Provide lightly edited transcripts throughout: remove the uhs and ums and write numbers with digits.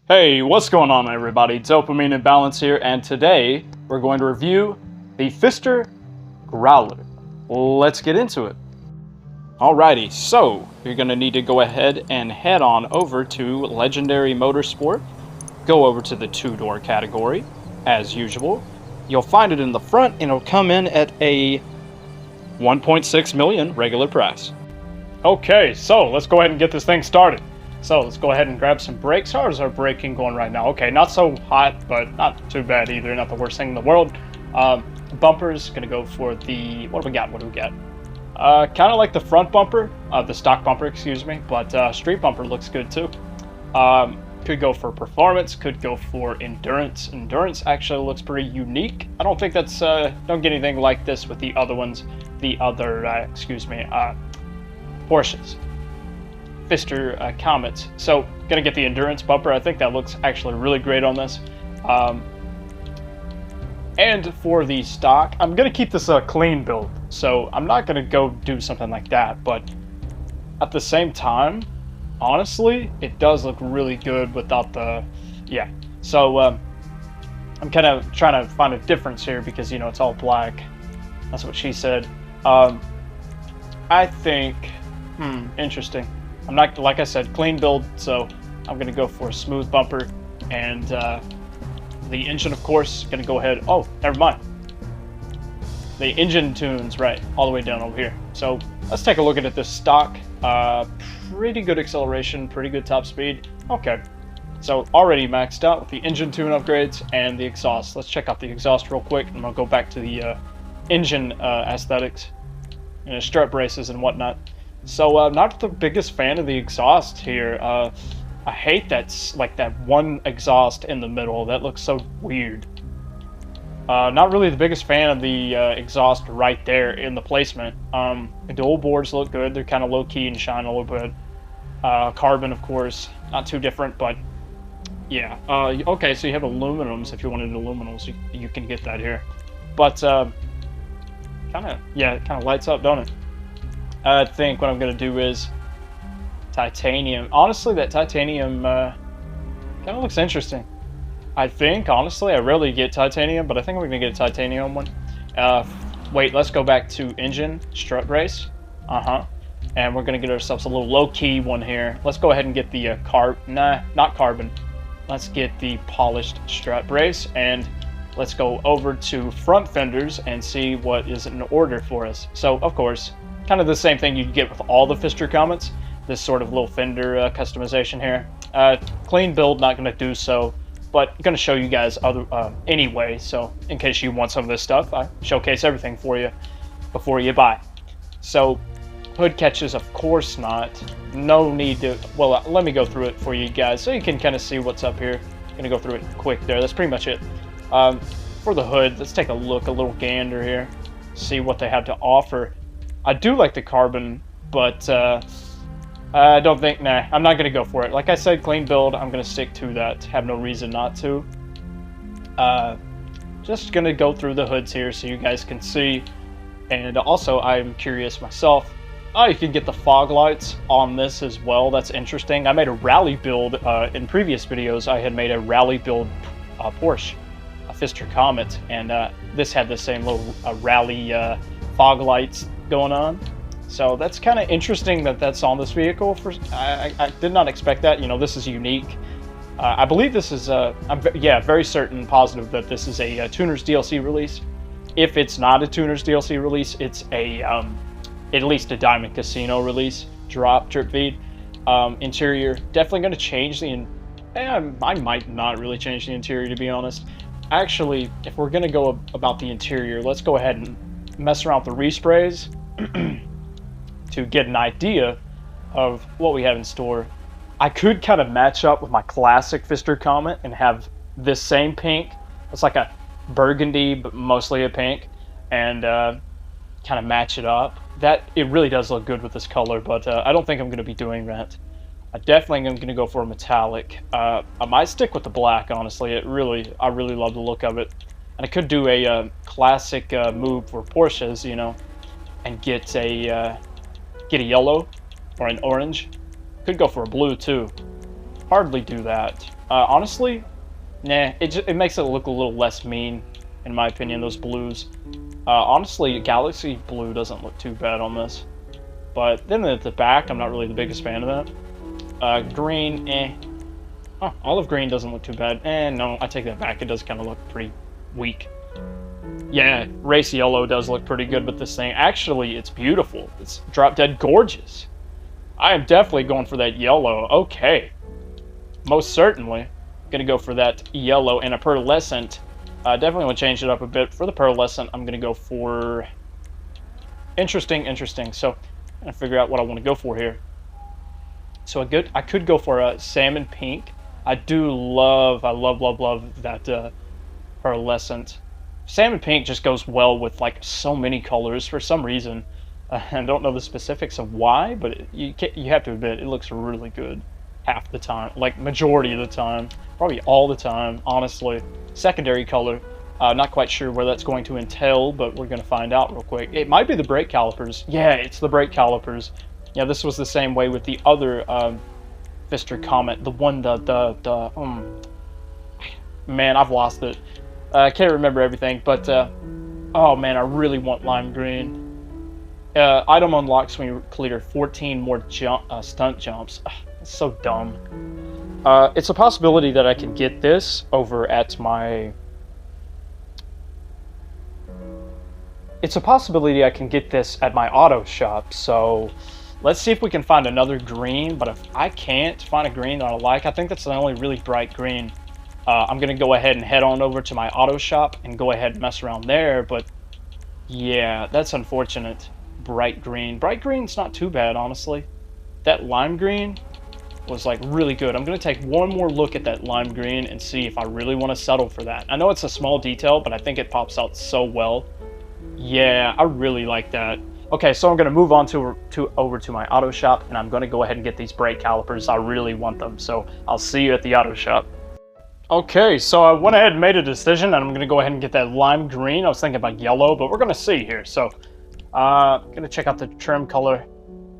Hey, what's going on everybody? Dopamine Imbalance here, and today we're going to review the Pfister Growler. Let's get into it. Alrighty, so you're going to need to go ahead and head on over to Legendary Motorsport. Go over to the two-door category, as usual. You'll find it in the front, and it'll come in at a 1.6 million regular price. Okay, so let's go ahead and get this thing started. So let's go ahead and grab some brakes. How is our braking going right now? Okay, not so hot, but not too bad either. Not the worst thing in the world. Bumpers, gonna go for the, what do we got? Kind of like the front bumper, the stock bumper, excuse me, but street bumper looks good too. Could go for performance, could go for endurance. Endurance actually looks pretty unique. I don't think that's, don't get anything like this with the other ones, Porsche's. Pfister Comets. So gonna get the endurance bumper. I think that looks actually really great on this. And for the stock, I'm gonna keep this a clean build, so I'm not gonna go do something like that, but at the same time, honestly, it does look really good without the, yeah. So I'm kind of trying to find a difference here because, you know, it's all black. That's what she said. I think, interesting. I'm not, like I said, clean build, so I'm going to go for a smooth bumper, and the engine, of course, going to go ahead, oh, never mind. The engine tunes, right, all the way down over here. So let's take a look at this stock. Pretty good acceleration, pretty good top speed. Okay, so already maxed out with the engine tune upgrades and the exhaust. Let's check out the exhaust real quick, and I'll go back to the engine aesthetics, you know, strut braces and whatnot. So, not the biggest fan of the exhaust here. I hate that one exhaust in the middle. That looks so weird. Not really the biggest fan of the exhaust right there in the placement. The dual boards look good. They're kind of low-key and shine a little bit. Carbon, of course, not too different, but yeah. Okay, so you have aluminums. If you wanted aluminums, you can get that here. But, kind of lights up, don't it? I think what I'm going to do is titanium. Honestly, that titanium kind of looks interesting. I think, honestly, I rarely get titanium, but I think we're going to get a titanium one. Wait, let's go back to engine, strut brace. And we're going to get ourselves a little low-key one here. Let's go ahead and get the not carbon. Let's get the polished strut brace, and let's go over to front fenders and see what is in order for us. So, of course, kind of the same thing you'd get with all the Pfister Comets. This sort of little fender customization here. Clean build, not going to do so, but I'm going to show you guys other anyway. So in case you want some of this stuff, I showcase everything for you before you buy. So hood catches, of course not. No need to. Well, let me go through it for you guys so you can kind of see what's up here. I'm going to go through it quick there. That's pretty much it. For the hood, let's take a look, a little gander here, see what they have to offer. I do like the carbon, but I don't think, I'm not going to go for it. Like I said, clean build, I'm going to stick to that. Have no reason not to. Just going to go through the hoods here so you guys can see. And also, I'm curious myself. Oh, you can get the fog lights on this as well. That's interesting. I made a rally build in previous videos. I had made a rally build Porche, a Pfister Comet, and this had the same little rally fog lights going on. So that's kind of interesting that that's on this vehicle. I did not expect that. You know, this is unique. I believe this is I'm very certain, positive that this is a Tuners DLC release. If it's not a Tuners DLC release, it's a at least a Diamond Casino release. Drip feed. Interior, definitely going to change the. I might not really change the interior, to be honest. Actually, if we're going to go about the interior, let's go ahead and mess around with the resprays to get an idea of what we have in store. I could kind of match up with my classic Pfister Comet and have this same pink. It's like a burgundy, but mostly a pink, and kind of match it up. It really does look good with this color, but I don't think I'm going to be doing that. I definitely am going to go for a metallic. I might stick with the black, honestly. I really love the look of it. And I could do a classic move for Porsches, you know, and get a yellow or an orange. Could go for a blue too. hardly do that. Honestly, nah, it makes it look a little less mean, in my opinion, those blues. Honestly, Galaxy Blue doesn't look too bad on this. But then at the back, I'm not really the biggest fan of that. Green, eh. Oh, olive green doesn't look too bad. No, I take that back. It does kind of look pretty weak. Yeah, race yellow does look pretty good with this thing. Actually, it's beautiful. It's drop dead gorgeous. I am definitely going for that yellow. Okay. Most certainly. Gonna go for that yellow and a pearlescent. Definitely want to change it up a bit. For the pearlescent, I'm gonna go for... Interesting. So, I'm gonna figure out what I want to go for here. So I could go for a salmon pink. I love that pearlescent. Salmon pink just goes well with like so many colors for some reason. I don't know the specifics of why, but you have to admit it looks really good half the time, like majority of the time, probably all the time, honestly. Secondary color, not quite sure where that's going to entail, but we're going to find out real quick. It might be the brake calipers. Yeah, it's the brake calipers. Yeah, this was the same way with the other Pfister Comet, the one, man, I've lost it. I can't remember everything, but, oh man, I really want lime green. Item unlocks when you clear 14 more stunt jumps. Ugh, it's so dumb. It's a possibility that I can get this over at my... It's a possibility I can get this at my auto shop, so... Let's see if we can find another green, but if I can't find a green that I like, I think that's the only really bright green. I'm going to go ahead and head on over to my auto shop and go ahead and mess around there, but yeah, that's unfortunate. Bright green. Bright green's not too bad, honestly. That lime green was like really good. I'm going to take one more look at that lime green and see if I really want to settle for that. I know it's a small detail, but I think it pops out so well. Yeah, I really like that. Okay, so I'm going to move on over to my auto shop, and I'm going to go ahead and get these brake calipers. I really want them, so I'll see you at the auto shop. Okay, so I went ahead and made a decision, and I'm going to go ahead and get that lime green. I was thinking about yellow, but we're going to see here. So, I'm going to check out the trim color.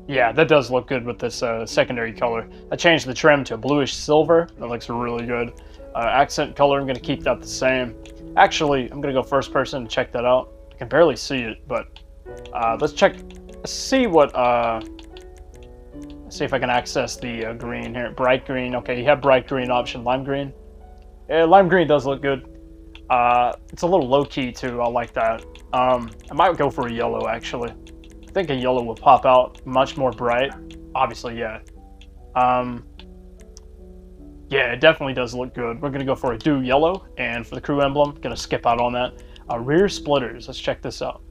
Yeah, that does look good with this secondary color. I changed the trim to bluish silver. That looks really good. Accent color, I'm going to keep that the same. Actually, I'm going to go first person and check that out. I can barely see it, but... let's see if I can access the green here. Bright green. Okay, you have bright green option. Lime green. Yeah, lime green does look good. It's a little low-key too. I like that. I might go for a yellow, actually. I think a yellow will pop out much more bright. Obviously, yeah. Yeah, it definitely does look good. We're going to go for a dew yellow, and for the crew emblem, going to skip out on that. Rear splitters. Let's check this out.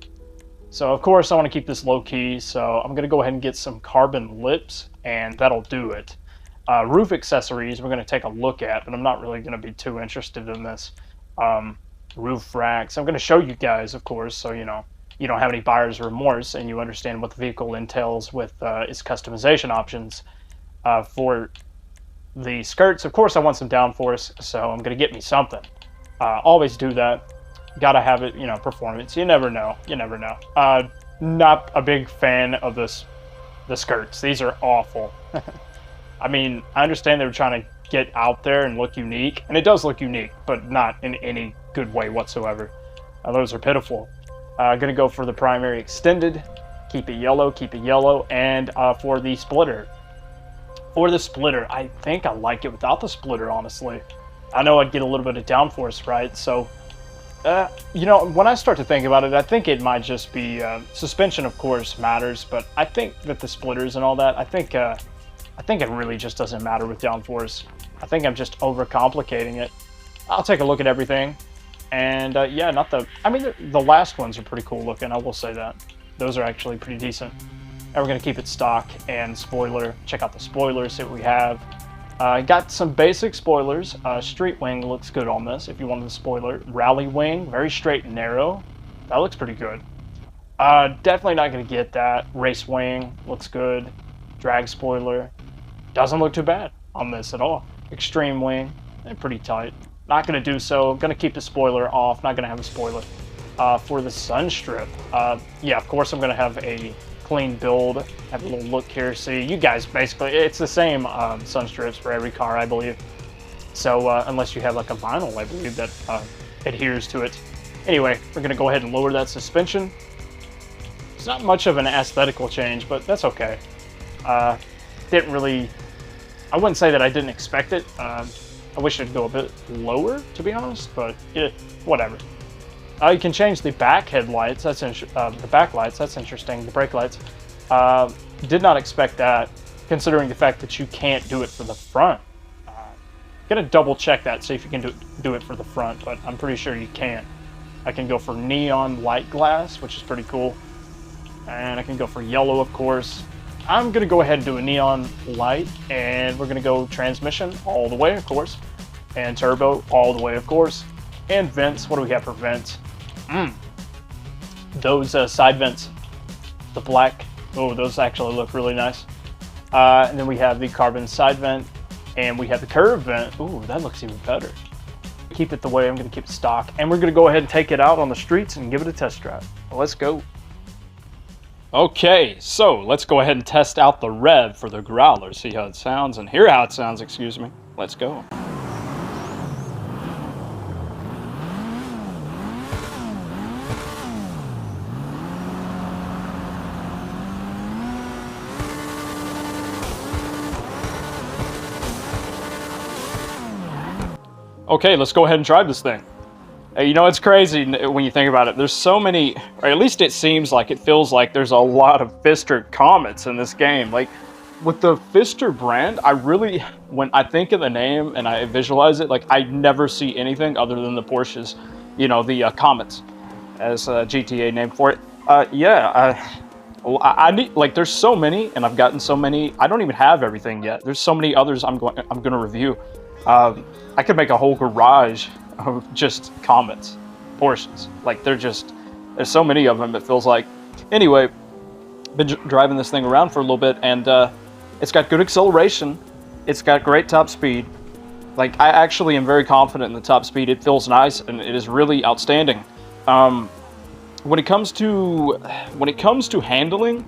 So, of course, I want to keep this low-key, so I'm going to go ahead and get some carbon lips, and that'll do it. Roof accessories we're going to take a look at, but I'm not really going to be too interested in this. Roof racks. I'm going to show you guys, of course, so, you know, you don't have any buyer's remorse, and you understand what the vehicle entails with its customization options. For the skirts, of course, I want some downforce, so I'm going to get me something. Always do that. Gotta have it, you know, performance. You never know. You never know. Not a big fan of the skirts. These are awful. I mean, I understand they were trying to get out there and look unique, and it does look unique, but not in any good way whatsoever. Those are pitiful. Gonna go for the primary extended. Keep it yellow, and for the splitter. For the splitter, I think I like it without the splitter, honestly. I know I'd get a little bit of downforce, right? So... you know, when I start to think about it, I think it might just be, suspension of course matters, but I think that the splitters and all that, I think it really just doesn't matter with downforce. I think I'm just overcomplicating it. I'll take a look at everything, and yeah, I mean, the last ones are pretty cool looking, I will say that. Those are actually pretty decent. And we're going to keep it stock and spoiler. Check out the spoilers, see what we have. Got some basic spoilers. Street wing looks good on this if you wanted the spoiler. Rally wing, very straight and narrow. That looks pretty good. Definitely not going to get that. Race wing looks good. Drag spoiler. Doesn't look too bad on this at all. Extreme wing, they're pretty tight. Not going to do so. Going to keep the spoiler off. Not going to have a spoiler. For the sun strip, yeah, of course I'm going to have a clean build. Have a little look here. See, you guys basically, it's the same sun strips for every car, I believe. So unless you have like a vinyl, I believe, that adheres to it. Anyway, we're gonna go ahead and lower that suspension. It's not much of an aesthetical change, but that's okay. Didn't really, I wouldn't say that I didn't expect it. I wish it'd go a bit lower, to be honest, but yeah, whatever. You can change the back headlights. That's the back lights. That's interesting. The brake lights. Did not expect that, considering the fact that you can't do it for the front. Gonna double check that, see if you can do it for the front, but I'm pretty sure you can. I can go for neon light glass, which is pretty cool, and I can go for yellow, of course. I'm gonna go ahead and do a neon light, and we're gonna go transmission all the way, of course, and turbo all the way, of course, and vents. What do we have for vents? Those side vents, the black. Oh, those actually look really nice. And then we have the carbon side vent. And we have the curve vent. Ooh, that looks even better. Keep it the way I'm gonna keep it stock. And we're gonna go ahead and take it out on the streets and give it a test drive. Let's go. Okay, so let's go ahead and test out the rev for the Growler. See how it sounds and hear how it sounds, excuse me. Let's go. Okay, let's go ahead and drive this thing. You know, it's crazy when you think about it. There's so many, or at least it seems like, it feels like there's a lot of Pfister comments in this game. Like, with the Pfister brand, I really, when I think of the name and I visualize it, like, I never see anything other than the Porsche's, you know, the comments, as GTA name for it. I need, like, there's so many, and I've gotten so many. I don't even have everything yet. There's so many others I'm gonna review. I could make a whole garage of just comments, Porsches. Like, there's so many of them, it feels like. Anyway, been driving this thing around for a little bit, and it's got good acceleration. It's got great top speed. Like, I actually am very confident in the top speed. It feels nice, and it is really outstanding. When it comes to handling,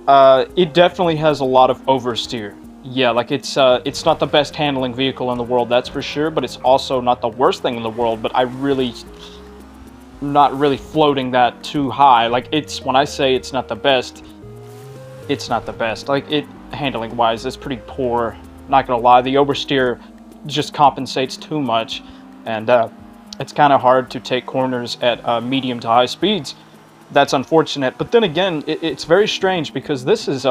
it definitely has a lot of oversteer. Yeah, like, it's not the best handling vehicle in the world, that's for sure, but it's also not the worst thing in the world, but not really floating that too high. Like, when I say it's not the best, it's not the best. Like, handling wise, it's pretty poor, not gonna lie. The oversteer just compensates too much, and it's kind of hard to take corners at medium to high speeds. That's unfortunate, but then again, it's very strange, because this is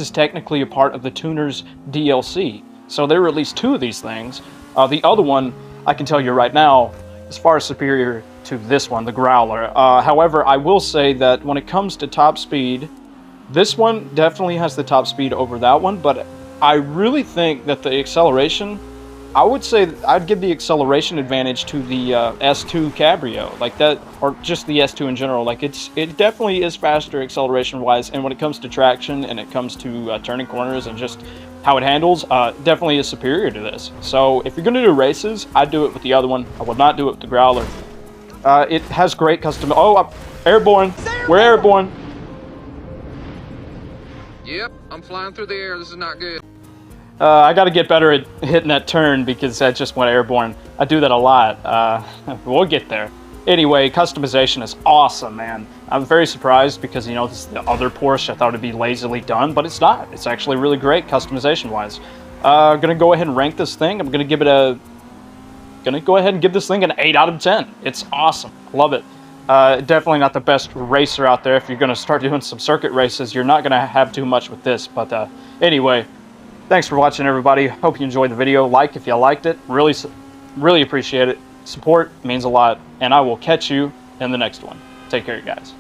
technically a part of the Tuners DLC. So there were at least 2 of these things. The other one, I can tell you right now, is far superior to this one, the Growler. However, I will say that when it comes to top speed, this one definitely has the top speed over that one, but I really think that the acceleration, I would say I'd give the acceleration advantage to the S2 Cabrio, like that, or just the S2 in general. Like, it definitely is faster acceleration wise, and when it comes to traction and it comes to turning corners and just how it handles, definitely is superior to this. So if you're gonna do races, I'd do it with the other one. I would not do it with the Growler. It has great custom. Oh, airborne. We're airborne. Yep, I'm flying through the air. This is not good. I got to get better at hitting that turn, because I just went airborne. I do that a lot. We'll get there. Anyway, customization is awesome, man. I'm very surprised, because, you know, this is the other Porsche. I thought it'd be lazily done, but it's not. It's actually really great customization-wise. I'm gonna go ahead and rank this thing. I'm gonna go ahead and give this thing an 8 out of 10. It's awesome. Love it. Definitely not the best racer out there. If you're gonna start doing some circuit races, you're not gonna have too much with this. But anyway. Thanks for watching, everybody. Hope you enjoyed the video. Like if you liked it. Really appreciate it. Support means a lot. And I will catch you in the next one. Take care, guys.